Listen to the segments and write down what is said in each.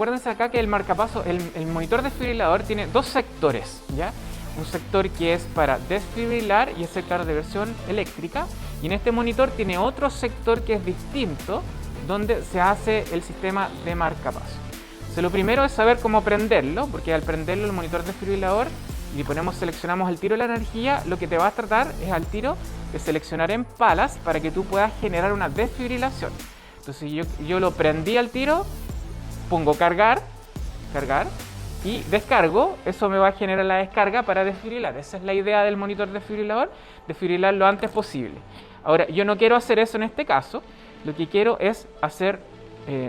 Acuérdense acá que el marcapaso, el monitor desfibrilador tiene dos sectores, ¿ya? Un sector que es para desfibrilar y es sector de versión eléctrica, y en este monitor tiene otro sector que es distinto, donde se hace el sistema de marcapaso. Entonces, lo primero es saber cómo prenderlo, porque al prenderlo el monitor desfibrilador y seleccionamos al tiro la energía, lo que te va a tratar es al tiro de seleccionar en palas para que tú puedas generar una desfibrilación. Entonces yo lo prendí al tiro, pongo cargar y descargo, eso me va a generar la descarga para desfibrilar. Esa es la idea del monitor desfibrilador, desfibrilar lo antes posible. Ahora, yo no quiero hacer eso en este caso, lo que quiero es hacer,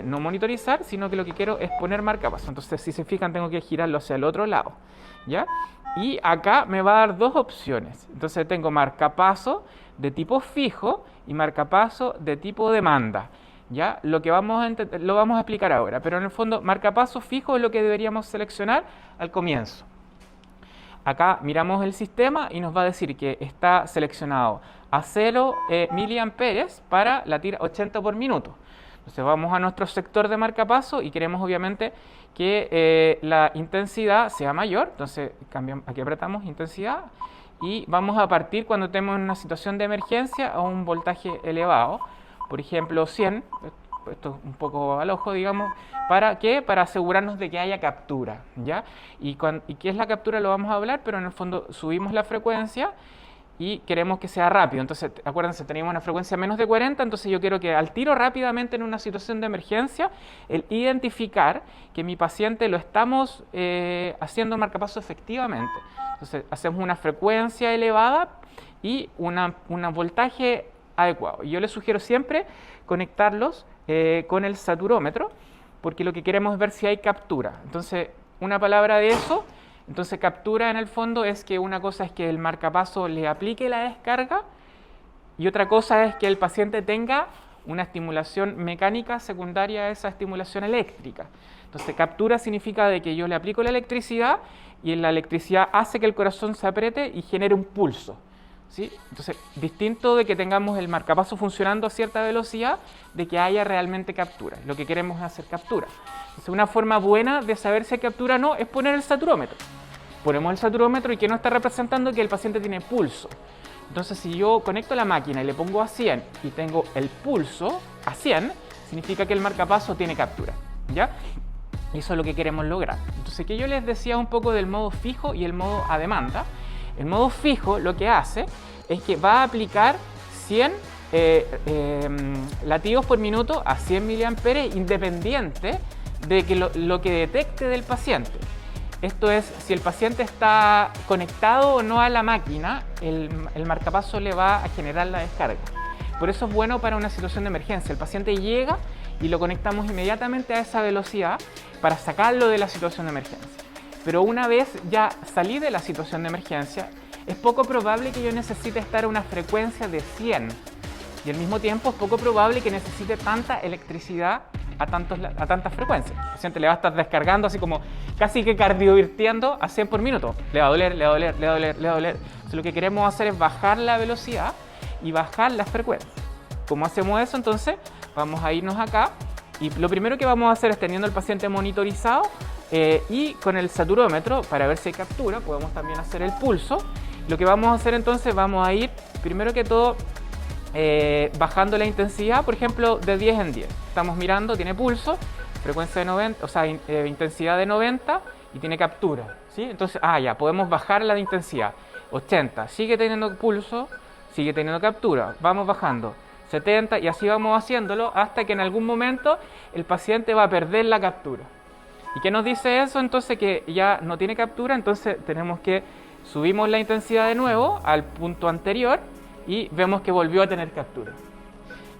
no monitorizar, sino que lo que quiero es poner marcapaso. Entonces, si se fijan, tengo que girarlo hacia el otro lado, ¿ya? Y acá me va a dar dos opciones. Entonces tengo marcapaso de tipo fijo y marcapaso de tipo demanda. ¿Ya? Lo vamos a explicar ahora, pero en el fondo marcapaso fijo es lo que deberíamos seleccionar al comienzo. Acá miramos el sistema y nos va a decir que está seleccionado a 0 miliamperes para la tira 80 por minuto. Entonces vamos a nuestro sector de marcapaso y queremos obviamente que la intensidad sea mayor. Entonces aquí apretamos intensidad y vamos a partir cuando tenemos una situación de emergencia a un voltaje elevado. Por ejemplo, 100, esto es un poco al ojo, digamos, ¿para qué? Para asegurarnos de que haya captura, ¿ya? ¿Y qué es la captura? Lo vamos a hablar, pero en el fondo subimos la frecuencia y queremos que sea rápido. Entonces, acuérdense, teníamos una frecuencia menos de 40, entonces yo quiero que al tiro rápidamente en una situación de emergencia, el identificar que mi paciente lo estamos haciendo marcapaso efectivamente. Entonces, hacemos una frecuencia elevada y un voltaje adecuado. Yo les sugiero siempre conectarlos con el saturómetro, porque lo que queremos es ver si hay captura. Entonces, una palabra de eso, entonces captura en el fondo es que una cosa es que el marcapaso le aplique la descarga y otra cosa es que el paciente tenga una estimulación mecánica secundaria a esa estimulación eléctrica. Entonces, captura significa de que yo le aplico la electricidad y la electricidad hace que el corazón se apriete y genere un pulso. ¿Sí? Entonces, distinto de que tengamos el marcapaso funcionando a cierta velocidad, de que haya realmente captura. Lo que queremos es hacer captura. Entonces, una forma buena de saber si hay captura o no es poner el saturómetro. Ponemos el saturómetro y que no está representando que el paciente tiene pulso. Entonces, si yo conecto la máquina y le pongo a 100 y tengo el pulso a 100, significa que el marcapaso tiene captura, ¿ya? Y eso es lo que queremos lograr. Entonces, que yo les decía un poco del modo fijo y el modo a demanda. El modo fijo lo que hace es que va a aplicar 100 latidos por minuto a 100 miliamperes independiente de que lo que detecte del paciente. Esto es, si el paciente está conectado o no a la máquina, el marcapaso le va a generar la descarga. Por eso es bueno para una situación de emergencia. El paciente llega y lo conectamos inmediatamente a esa velocidad para sacarlo de la situación de emergencia. Pero una vez ya salí de la situación de emergencia, es poco probable que yo necesite estar a una frecuencia de 100. Y al mismo tiempo es poco probable que necesite tanta electricidad a tantas frecuencias. El paciente le va a estar descargando así como casi que cardiovirtiendo a 100 por minuto. Le va a doler, le va a doler, le va a doler, le va a doler. Entonces lo que queremos hacer es bajar la velocidad y bajar las frecuencias. ¿Cómo hacemos eso? Entonces vamos a irnos acá y lo primero que vamos a hacer es teniendo el paciente monitorizado y con el saturómetro para ver si hay captura, podemos también hacer el pulso. Lo que vamos a hacer entonces, vamos a ir primero que todo bajando la intensidad, por ejemplo, de 10 en 10. Estamos mirando, tiene pulso, frecuencia de 90, o sea, intensidad de 90 y tiene captura, ¿sí? Entonces, ya, podemos bajar la intensidad. 80, sigue teniendo pulso, sigue teniendo captura, vamos bajando. 70 y así vamos haciéndolo hasta que en algún momento el paciente va a perder la captura. ¿Y qué nos dice eso? Entonces que ya no tiene captura, entonces tenemos que subimos la intensidad de nuevo al punto anterior y vemos que volvió a tener captura.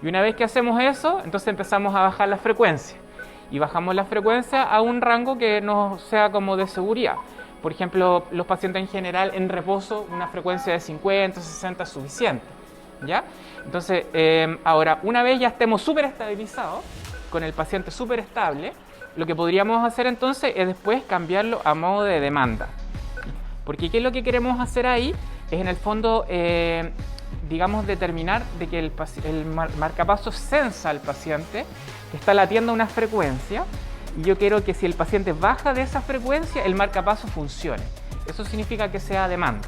Y una vez que hacemos eso, entonces empezamos a bajar la frecuencia. Y bajamos la frecuencia a un rango que no sea como de seguridad. Por ejemplo, los pacientes en general en reposo, una frecuencia de 50, 60 es suficiente, ¿ya? Entonces, ahora, una vez ya estemos súper estabilizados, con el paciente súper estable, lo que podríamos hacer entonces es después cambiarlo a modo de demanda. Porque ¿qué es lo que queremos hacer ahí? Es en el fondo, digamos, determinar de que el marcapaso sensa al paciente que está latiendo una frecuencia y yo quiero que si el paciente baja de esa frecuencia, el marcapaso funcione. Eso significa que sea a demanda,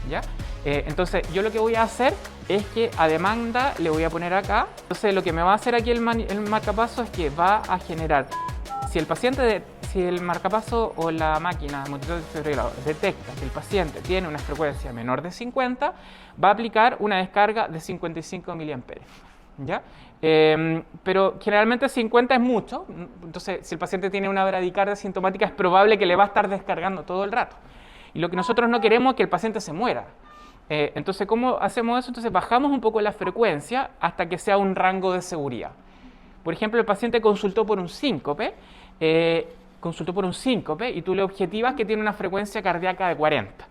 ¿ya? Entonces yo lo que voy a hacer es que a demanda le voy a poner acá. Entonces lo que me va a hacer aquí el marcapaso es que va a generar, si el marcapaso o la máquina de monitor desfibrilador detecta que el paciente tiene una frecuencia menor de 50, va a aplicar una descarga de 55 mA, ¿ya? Pero generalmente 50 es mucho, entonces si el paciente tiene una bradicardia sintomática es probable que le va a estar descargando todo el rato. Y lo que nosotros no queremos es que el paciente se muera. Entonces, ¿cómo hacemos eso? Entonces bajamos un poco la frecuencia hasta que sea un rango de seguridad. Por ejemplo, el paciente consultó por un síncope, y tú le objetivas que tiene una frecuencia cardíaca de 40.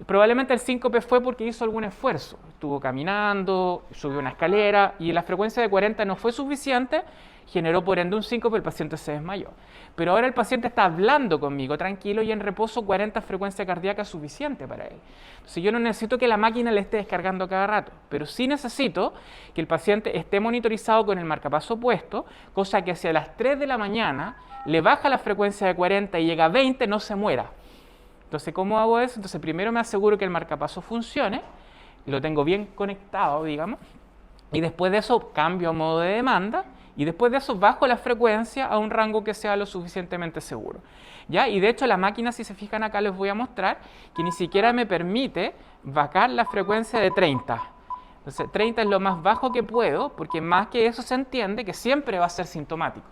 Probablemente el síncope fue porque hizo algún esfuerzo, estuvo caminando, subió una escalera y la frecuencia de 40 no fue suficiente, generó por ende un síncope, el paciente se desmayó. Pero ahora el paciente está hablando conmigo tranquilo y en reposo 40 frecuencia cardíaca es suficiente para él. Entonces yo no necesito que la máquina le esté descargando cada rato, pero sí necesito que el paciente esté monitorizado con el marcapaso puesto, cosa que si a las 3 de la mañana le baja la frecuencia de 40 y llega a 20 no se muera. Entonces, ¿cómo hago eso? Entonces, primero me aseguro que el marcapaso funcione, lo tengo bien conectado, digamos, y después de eso cambio a modo de demanda, y después de eso bajo la frecuencia a un rango que sea lo suficientemente seguro, ¿ya? Y de hecho la máquina, si se fijan acá, les voy a mostrar que ni siquiera me permite bajar la frecuencia de 30. Entonces, 30 es lo más bajo que puedo, porque más que eso se entiende que siempre va a ser sintomático,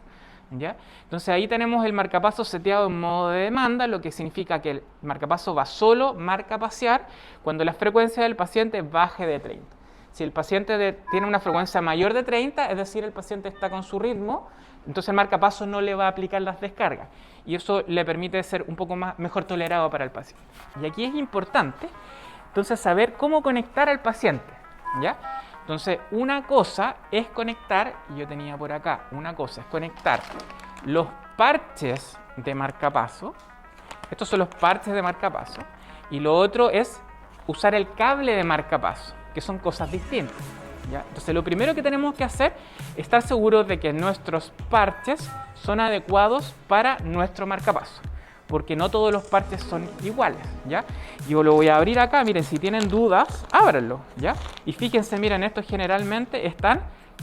¿ya? Entonces ahí tenemos el marcapaso seteado en modo de demanda, lo que significa que el marcapaso va solo marcapasear cuando la frecuencia del paciente baje de 30. Si el paciente tiene una frecuencia mayor de 30, es decir, el paciente está con su ritmo, entonces el marcapaso no le va a aplicar las descargas y eso le permite ser un poco mejor tolerado para el paciente. Y aquí es importante entonces saber cómo conectar al paciente, ¿ya? Entonces, una cosa es conectar, y yo tenía por acá, una cosa es conectar los parches de marcapaso, estos son los parches de marcapaso, y lo otro es usar el cable de marcapaso, que son cosas distintas, ¿ya? Entonces, lo primero que tenemos que hacer es estar seguros de que nuestros parches son adecuados para nuestro marcapaso, porque no todos los parches son iguales, ¿ya? Yo lo voy a abrir acá, miren, si tienen dudas, ábranlo, ¿ya? Y fíjense, miren, estos generalmente están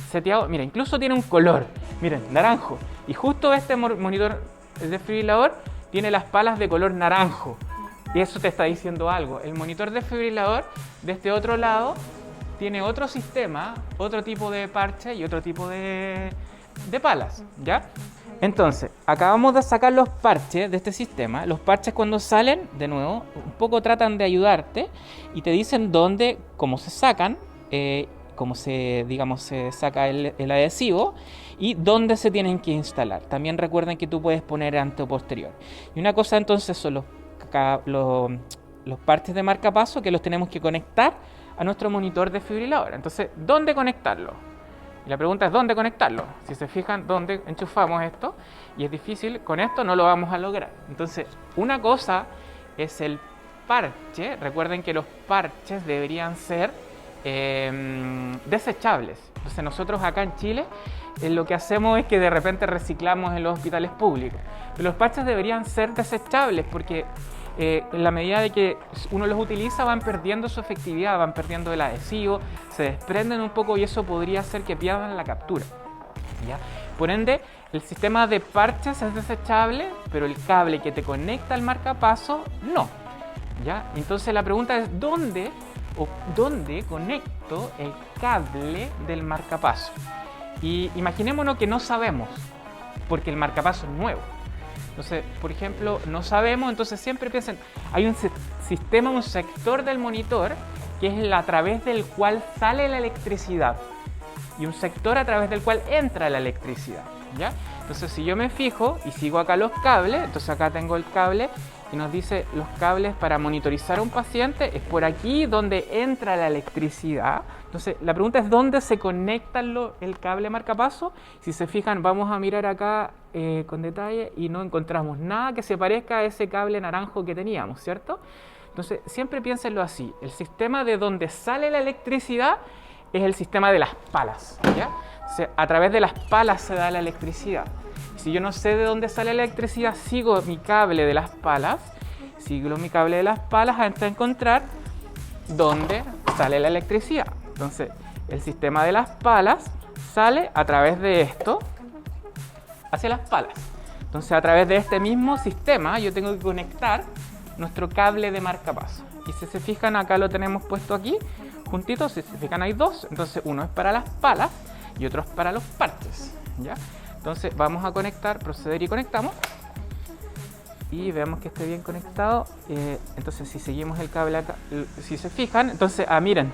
seteados, miren, incluso tiene un color, miren, naranjo, y justo este monitor desfibrilador tiene las palas de color naranjo, y eso te está diciendo algo. El monitor desfibrilador de este otro lado tiene otro sistema, otro tipo de parche y otro tipo de palas, ¿ya? Entonces, acabamos de sacar los parches de este sistema. Los parches cuando salen, de nuevo, un poco tratan de ayudarte y te dicen dónde, cómo se sacan, cómo se saca el adhesivo y dónde se tienen que instalar. También recuerden que tú puedes poner ante o posterior. Y una cosa entonces son los parches de marcapaso que los tenemos que conectar a nuestro monitor desfibrilador. Entonces, ¿dónde conectarlo? Y la pregunta es ¿dónde conectarlo? Si se fijan, ¿dónde enchufamos esto? Y es difícil, con esto no lo vamos a lograr. Entonces, una cosa es el parche. Recuerden que los parches deberían ser desechables. Entonces, nosotros acá en Chile lo que hacemos es que de repente reciclamos en los hospitales públicos. Pero los parches deberían ser desechables porque en la medida de que uno los utiliza van perdiendo su efectividad, van perdiendo el adhesivo, se desprenden un poco y eso podría hacer que pierdan la captura, ¿ya? Por ende, el sistema de parches es desechable, pero el cable que te conecta al marcapaso no, ¿ya? Entonces la pregunta es ¿dónde conecto el cable del marcapaso? Y imaginémonos que no sabemos, porque el marcapaso es nuevo. Entonces, por ejemplo, no sabemos, entonces siempre piensen, hay un sistema, un sector del monitor que es a través del cual sale la electricidad y un sector a través del cual entra la electricidad, ¿ya? Entonces, si yo me fijo y sigo acá los cables, entonces acá tengo el cable y nos dice los cables para monitorizar a un paciente, es por aquí donde entra la electricidad. Entonces, la pregunta es ¿dónde se conecta el cable marcapaso? Si se fijan, vamos a mirar acá con detalle y no encontramos nada que se parezca a ese cable naranjo que teníamos, ¿cierto? Entonces, siempre piénsenlo así. El sistema de donde sale la electricidad es el sistema de las palas, ¿ya? O sea, a través de las palas se da la electricidad. Si yo no sé de dónde sale la electricidad, sigo mi cable de las palas, hasta encontrar dónde sale la electricidad. Entonces, el sistema de las palas sale a través de esto hacia las palas. Entonces, a través de este mismo sistema yo tengo que conectar nuestro cable de marcapaso. Y si se fijan, acá lo tenemos puesto aquí juntitos. Si se fijan, hay dos. Entonces, uno es para las palas y otro es para los parches, ¿ya? Entonces vamos a conectar, proceder y conectamos. Y veamos que esté bien conectado. Entonces, si seguimos el cable acá, si se fijan, entonces, miren,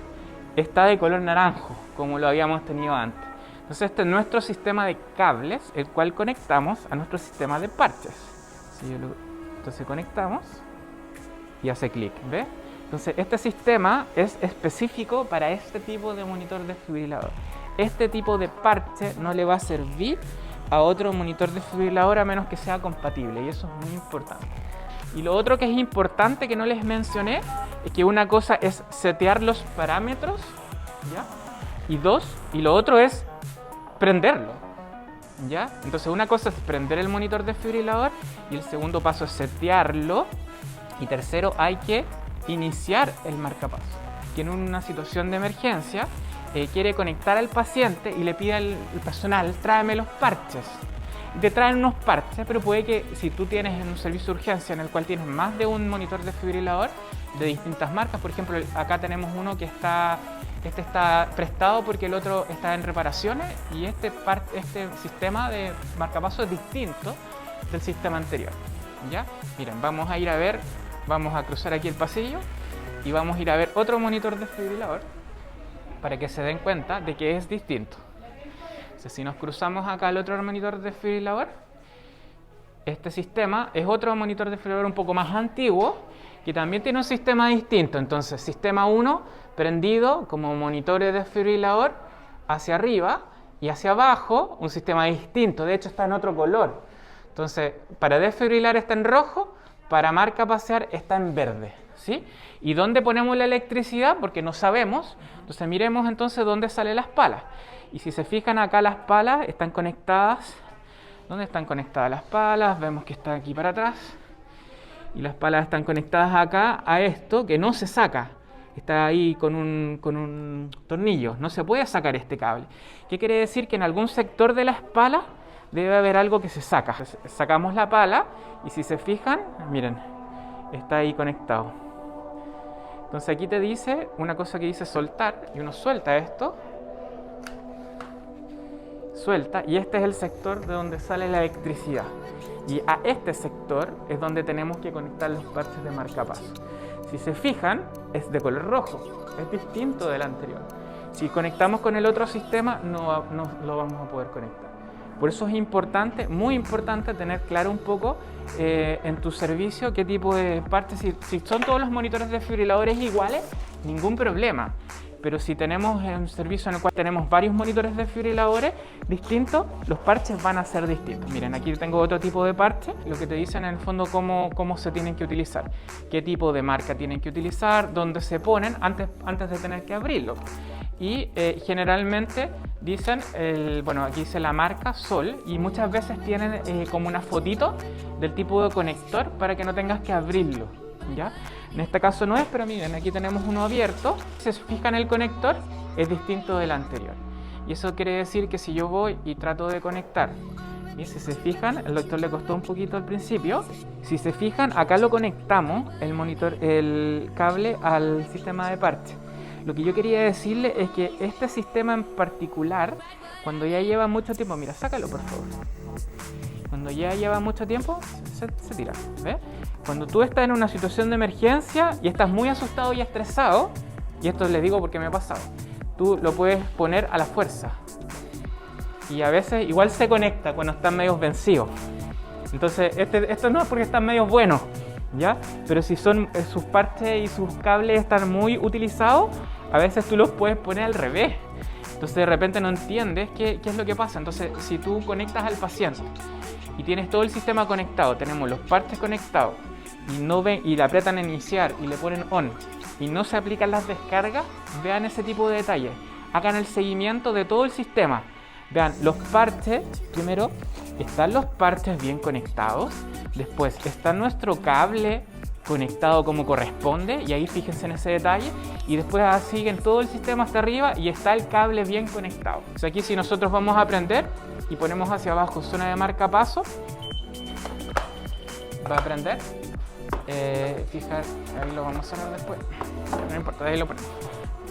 está de color naranjo, como lo habíamos tenido antes. Entonces, este es nuestro sistema de cables, el cual conectamos a nuestro sistema de parches. Entonces conectamos y hace clic, ¿ve? Entonces, este sistema es específico para este tipo de monitor desfibrilador. Este tipo de parche no le va a servir a otro monitor desfibrilador a menos que sea compatible, y eso es muy importante. Y lo otro que es importante que no les mencioné es que una cosa es setear los parámetros, ¿ya? Y lo otro es prenderlo, ¿ya? Entonces, una cosa es prender el monitor desfibrilador y el segundo paso es setearlo, y tercero, hay que iniciar el marcapaso, que en una situación de emergencia quiere conectar al paciente y le pide al personal, tráeme los parches. Te traen unos parches, pero puede que si tú tienes un servicio de urgencia en el cual tienes más de un monitor desfibrilador de distintas marcas, por ejemplo, acá tenemos uno que está prestado porque el otro está en reparaciones, y este sistema de marcapaso es distinto del sistema anterior, ¿ya? Miren, vamos a cruzar aquí el pasillo y vamos a ir a ver otro monitor desfibrilador para que se den cuenta de que es distinto. Entonces, si nos cruzamos acá al otro monitor desfibrilador, este sistema es otro monitor desfibrilador un poco más antiguo, que también tiene un sistema distinto. Entonces, sistema 1 prendido como monitor de desfibrilador hacia arriba, y hacia abajo un sistema distinto, de hecho está en otro color. Entonces, para desfibrilar está en rojo, para marcapasear está en verde, ¿sí? ¿Y dónde ponemos la electricidad? Porque no sabemos. Entonces, miremos entonces dónde salen las palas. Y si se fijan, acá las palas están conectadas. ¿Dónde están conectadas las palas? Vemos que está aquí para atrás. Y las palas están conectadas acá a esto, que no se saca. Está ahí con un tornillo. No se puede sacar este cable. ¿Qué quiere decir? Que en algún sector de las palas debe haber algo que se saca. Entonces, sacamos la pala y si se fijan, miren, está ahí conectado. Entonces, aquí te dice una cosa que dice soltar, y uno suelta esto. Suelta, y este es el sector de donde sale la electricidad. Y a este sector es donde tenemos que conectar los parches de marcapaso. Si se fijan, es de color rojo, es distinto del anterior. Si conectamos con el otro sistema, no lo vamos a poder conectar. Por eso es importante, muy importante, tener claro un poco en tu servicio qué tipo de parches. Si son todos los monitores desfibriladores iguales, ningún problema. Pero si tenemos un servicio en el cual tenemos varios monitores desfibriladores distintos, los parches van a ser distintos. Miren, aquí tengo otro tipo de parche, lo que te dicen en el fondo cómo se tienen que utilizar, qué tipo de marca tienen que utilizar, dónde se ponen antes de tener que abrirlo. Y generalmente dicen, bueno, aquí dice la marca Sol, y muchas veces tienen como una fotito del tipo de conector para que no tengas que abrirlo, ¿ya? En este caso no es, pero miren, aquí tenemos uno abierto. Si se fijan, el conector es distinto del anterior. Y eso quiere decir que si yo voy y trato de conectar, y si se fijan, el doctor le costó un poquito al principio. Si se fijan, acá lo conectamos, el cable al sistema de parche. Lo que yo quería decirle es que este sistema en particular, cuando ya lleva mucho tiempo, mira, sácalo por favor. Cuando ya lleva mucho tiempo, se tira, ¿ves? Cuando tú estás en una situación de emergencia y estás muy asustado y estresado, y esto les digo porque me ha pasado, tú lo puedes poner a la fuerza. Y a veces igual se conecta cuando están medio vencidos. Entonces, esto no es porque están medio buenos, ¿ya? Pero si son sus parches y sus cables están muy utilizados, a veces tú los puedes poner al revés. Entonces de repente no entiendes qué es lo que pasa. Entonces, si tú conectas al paciente y tienes todo el sistema conectado, tenemos los parches conectados, y le aprietan a iniciar y le ponen on, y no se aplican las descargas, vean ese tipo de detalles. Hagan el seguimiento de todo el sistema. Vean, los parches primero están los parches bien conectados, después está nuestro cable conectado como corresponde, y ahí fíjense en ese detalle, y después siguen todo el sistema hasta arriba y está el cable bien conectado. Entonces aquí si nosotros vamos a prender y ponemos hacia abajo zona de marcapaso, va a prender. Fijar, ahí lo vamos a hacer después, no importa, ahí lo ponemos.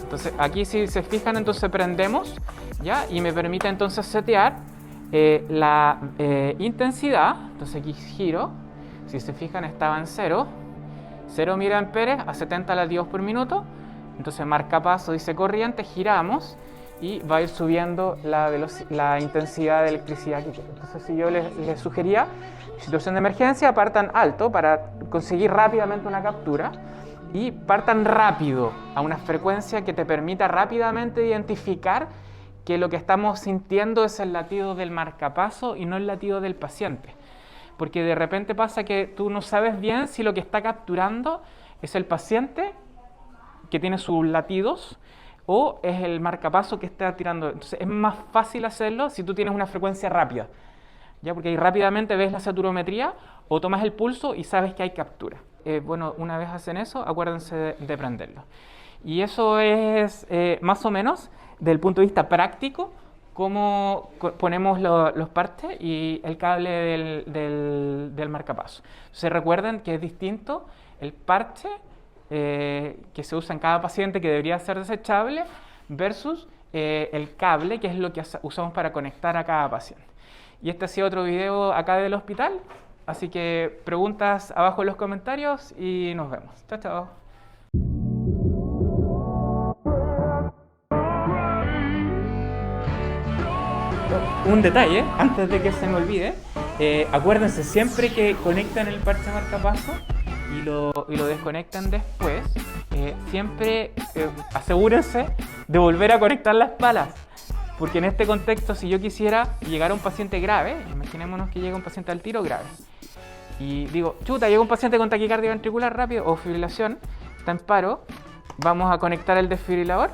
Entonces aquí si se fijan, entonces prendemos, ¿ya? Y me permite entonces setear la intensidad. Entonces aquí giro, si se fijan estaba en 0 mA a 70 latidos por minuto. Entonces marcapaso dice corriente, giramos y va a ir subiendo la intensidad de electricidad que quiero. Entonces si yo les sugería, situación de emergencia, partan alto para conseguir rápidamente una captura y partan rápido a una frecuencia que te permita rápidamente identificar que lo que estamos sintiendo es el latido del marcapaso y no el latido del paciente. Porque de repente pasa que tú no sabes bien si lo que está capturando es el paciente que tiene sus latidos o es el marcapaso que está tirando. Entonces es más fácil hacerlo si tú tienes una frecuencia rápida, ¿ya? Porque ahí rápidamente ves la saturometría o tomas el pulso y sabes que hay captura. Bueno, una vez hacen eso, acuérdense de prenderlo. Y eso es más o menos, desde el punto de vista práctico, cómo ponemos los parches y el cable del marcapaso. Entonces recuerden que es distinto el parche que se usa en cada paciente, que debería ser desechable, versus el cable, que es lo que usamos para conectar a cada paciente. Y este ha sido otro video acá del hospital, así que preguntas abajo en los comentarios y nos vemos. Chao, chao. Un detalle, antes de que se me olvide, acuérdense siempre que conectan el parche marcapaso y lo desconectan después, siempre asegúrense de volver a conectar las palas, porque en este contexto, si yo quisiera llegar a un paciente grave, imaginémonos que llega un paciente al tiro grave, y digo, chuta, llega un paciente con taquicardia ventricular rápido o fibrilación, está en paro, vamos a conectar el desfibrilador,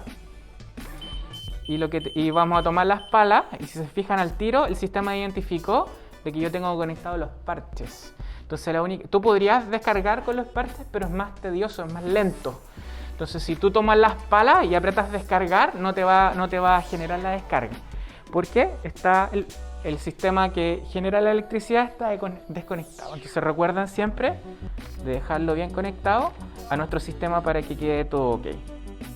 y vamos a tomar las palas, y si se fijan al tiro, el sistema identificó de que yo tengo conectados los parches. Entonces tú podrías descargar con los parches, pero es más tedioso, es más lento. Entonces si tú tomas las palas y apretas descargar, no te va a generar la descarga. Porque está el sistema que genera la electricidad está desconectado. Entonces recuerden siempre de dejarlo bien conectado a nuestro sistema para que quede todo ok.